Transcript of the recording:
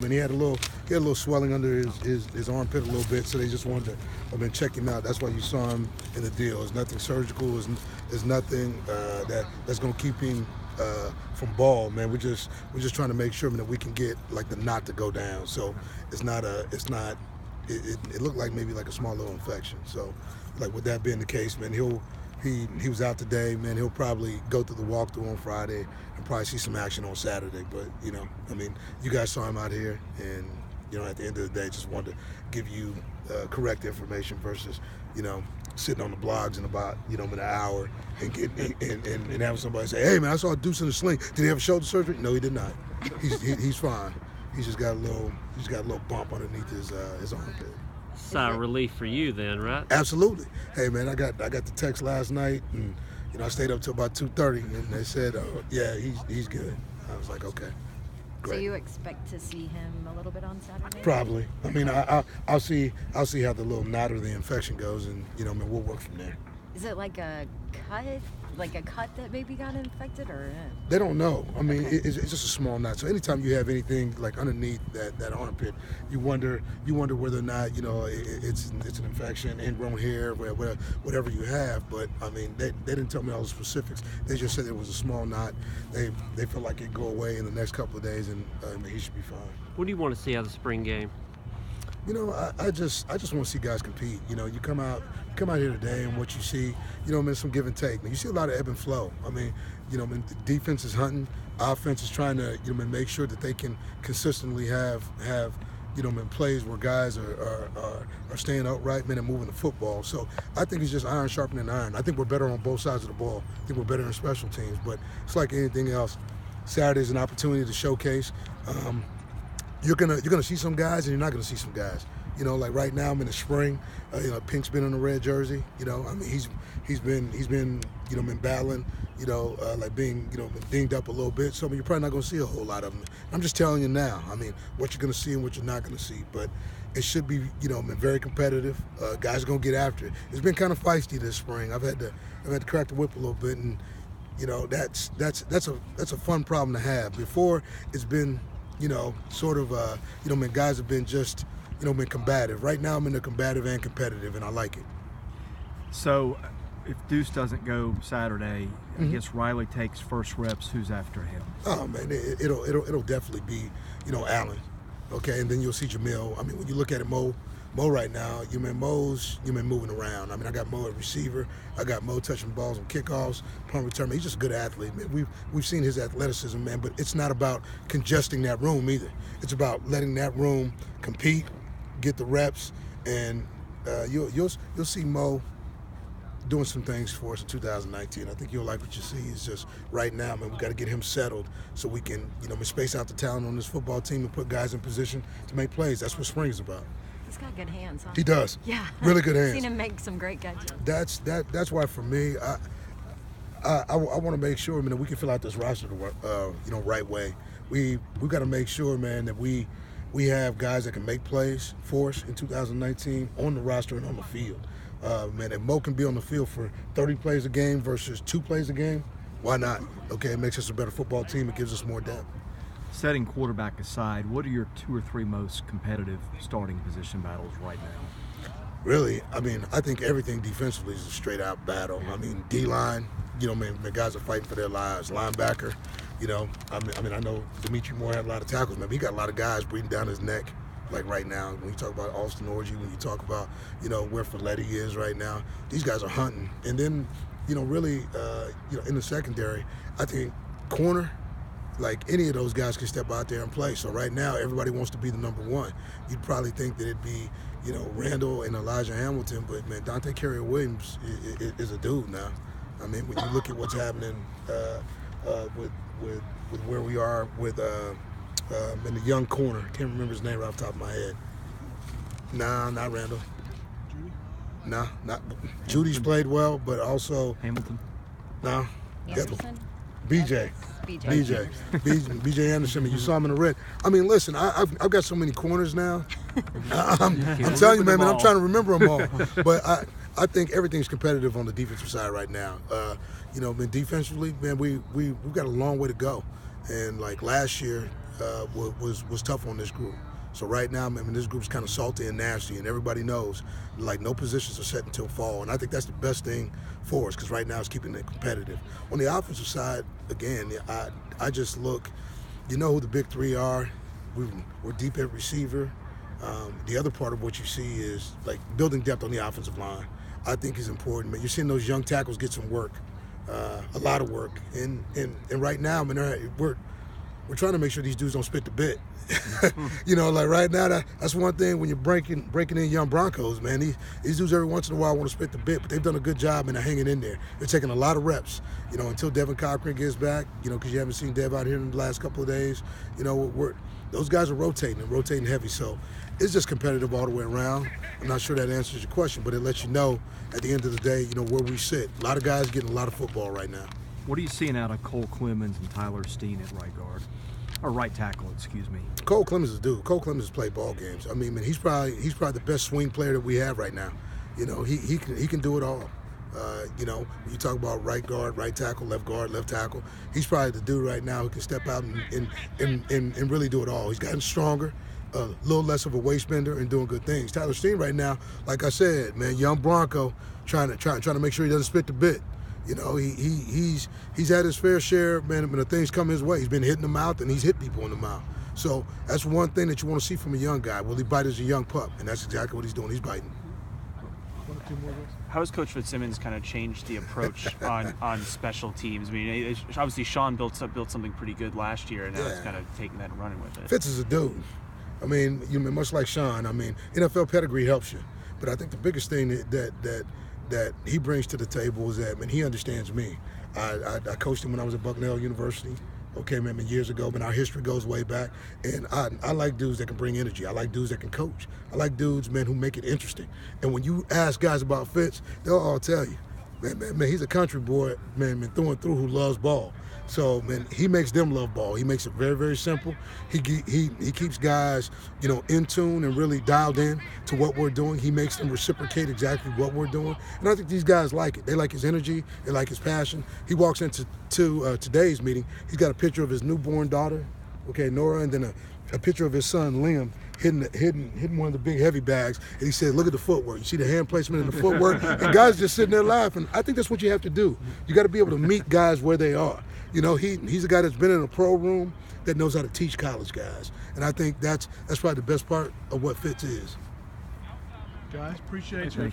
And he had a little swelling under his armpit a little bit, so they just wanted to check him out. That's why you saw him in the deal. It's nothing surgical. It's nothing that's going to keep him from ball, man. We're just trying to make sure that we can get like the knot to go down. So it looked like maybe like a small little infection. So like with that being the case, man, he was out today, man. He'll probably go through the walkthrough on Friday and probably see some action on Saturday. But, you guys saw him out here, and, at the end of the day, just wanted to give you correct information versus, sitting on the blogs in about, an hour and having somebody say, hey, man, I saw a deuce in the sling. Did he have a shoulder surgery? No, he did not. He's fine. He's just got a little bump underneath his armpit. Sigh of relief for you then, right? Absolutely. Hey, man, I got the text last night, and I stayed up till about 2:30, and they said, yeah, he's good. I was like, okay, great. So you expect to see him a little bit on Saturday? Probably. I mean, I'll see how the little knot or the infection goes, and we'll work from there. Is it like a cut that maybe got infected, or? They don't know. I mean, it's just a small knot. So anytime you have anything like underneath that armpit, you wonder whether or not it's an infection, ingrown hair, whatever you have. But I mean, they didn't tell me all the specifics. They just said it was a small knot. They feel like it'd go away in the next couple of days, and he should be fine. What do you want to see out of the spring game? I just want to see guys compete. You come out here today, and what you see, some give and take. You see a lot of ebb and flow. I mean, the defense is hunting, offense is trying to, make sure that they can consistently have plays where guys are staying upright, and moving the football. So I think it's just iron sharpening iron. I think we're better on both sides of the ball. I think we're better in special teams, but it's like anything else. Saturday's an opportunity to showcase. You're gonna see some guys, and you're not gonna see some guys. Like right now I'm in the spring. Pink's been in a red jersey. I mean he's been been battling. Like being been dinged up a little bit. So I mean, you're probably not gonna see a whole lot of them. I'm just telling you now. I mean, what you're gonna see and what you're not gonna see. But it should be been very competitive. Guys are gonna get after it. It's been kind of feisty this spring. I've had to crack the whip a little bit, and that's a fun problem to have. Before it's been guys have been just, been combative. Right now I'm in the combative and competitive, and I like it. So if Deuce doesn't go Saturday, I guess Riley takes first reps. Who's after him? Oh, man, it'll definitely be, Allen. Okay, and then you'll see Jamil. I mean, when you look at it, Mo right now, Mo's moving around. I mean, I got Mo at receiver. I got Mo touching balls on kickoffs, punt return. He's just a good athlete, man. We've seen his athleticism, man, but it's not about congesting that room either. It's about letting that room compete, get the reps, and you'll see Mo doing some things for us in 2019. I think you'll like what you see. It's just right now, man, we got to get him settled so we can, space out the talent on this football team and put guys in position to make plays. That's what spring is about. He's got good hands, huh? He does. Yeah. Really good hands. I've seen him make some great catches. That's why for me, I want to make sure, man, that we can fill out this roster the right way. We've got to make sure, man, that we have guys that can make plays for us in 2019 on the roster and on the field. Man, if Mo can be on the field for 30 plays a game versus 2 plays a game, why not? Okay, it makes us a better football team. It gives us more depth. Setting quarterback aside, what are your 2 or 3 most competitive starting position battles right now? Really, I mean, I think everything defensively is a straight-out battle. I mean, D-line, the guys are fighting for their lives. Linebacker, I know Dimitri Moore had a lot of tackles. Man, he got a lot of guys breathing down his neck. Like right now, when you talk about Austin Orgy, when you talk about, where Folletti is right now, these guys are hunting. And then, really, in the secondary, I think corner, like any of those guys can step out there and play. So right now, everybody wants to be the number one. You'd probably think that it'd be, Randall and Elijah Hamilton, but man, Dante Carrier-Williams is a dude now. I mean, when you look at what's happening with where we are with in the young corner, can't remember his name right off the top of my head. Nah, not Randall. Judy? Nah, not Judy's played well, but also Hamilton. Nah. Anderson? BJ. BJ Anderson. You saw him in the red. I mean, listen, I've got so many corners now. I'm telling you, man, I'm trying to remember them all. But I think everything's competitive on the defensive side right now. Defensively, man, we've got a long way to go. And like last year, was tough on this group. So right now, I mean, this group's kind of salty and nasty, and everybody knows, like, no positions are set until fall. And I think that's the best thing for us, because right now it's keeping it competitive. On the offensive side, again, I just look, you know who the big three are. We're deep at receiver. The other part of what you see is, like, building depth on the offensive line. I think is important. But you're seeing those young tackles get some work, a lot of work. And right now, I mean, we're trying to make sure these dudes don't spit the bit. You know, like right now, that's one thing when you're breaking in young Broncos, man. These dudes every once in a while want to spit the bit, but they've done a good job and they're hanging in there. They're taking a lot of reps, you know, until Devin Cochran gets back, you know, because you haven't seen Dev out here in the last couple of days. You know, those guys are rotating heavy. So it's just competitive all the way around. I'm not sure that answers your question, but it lets you know at the end of the day, you know, where we sit. A lot of guys getting a lot of football right now. What are you seeing out of Cole Clemens and Tyler Steen at right guard? Or right tackle, excuse me. Cole Clemens is a dude. Cole Clemens has played ball games. I mean, man, he's probably the best swing player that we have right now. You know, he can do it all. You know, when you talk about right guard, right tackle, left guard, left tackle, he's probably the dude right now who can step out and really do it all. He's gotten stronger, a little less of a waist bender, and doing good things. Tyler Steen right now, like I said, man, young Bronco, trying to make sure he doesn't spit the bit. You know, he's had his fair share, man, when the things come his way. He's been hitting the mouth, and he's hit people in the mouth. So that's one thing that you want to see from a young guy. Will he bite as a young pup? And that's exactly what he's doing. He's biting. How has Coach Fitzsimmons kind of changed the approach on special teams? I mean, obviously Sean built something pretty good last year, and now it's kind of taking that and running with it. Fitz is a dude. I mean, much like Sean. I mean, NFL pedigree helps you, but I think the biggest thing that he brings to the table is that, man, he understands me. I coached him when I was at Bucknell University. Okay, man, years ago, but our history goes way back. And I like dudes that can bring energy. I like dudes that can coach. I like dudes, man, who make it interesting. And when you ask guys about Fitz, they'll all tell you, man, he's a country boy, man, through and through, who loves ball. So, man, he makes them love ball. He makes it very, very simple. He keeps guys, you know, in tune and really dialed in to what we're doing. He makes them reciprocate exactly what we're doing. And I think these guys like it. They like his energy. They like his passion. He walks into today's meeting. He's got a picture of his newborn daughter, okay, Nora, and then a picture of his son, Liam, hitting one of the big heavy bags. And he said, look at the footwork. You see the hand placement in the footwork? And guys just sitting there laughing. I think that's what you have to do. You got to be able to meet guys where they are. You know, he's a guy that's been in a pro room that knows how to teach college guys. And I think that's probably the best part of what Fitz is. Guys, appreciate you.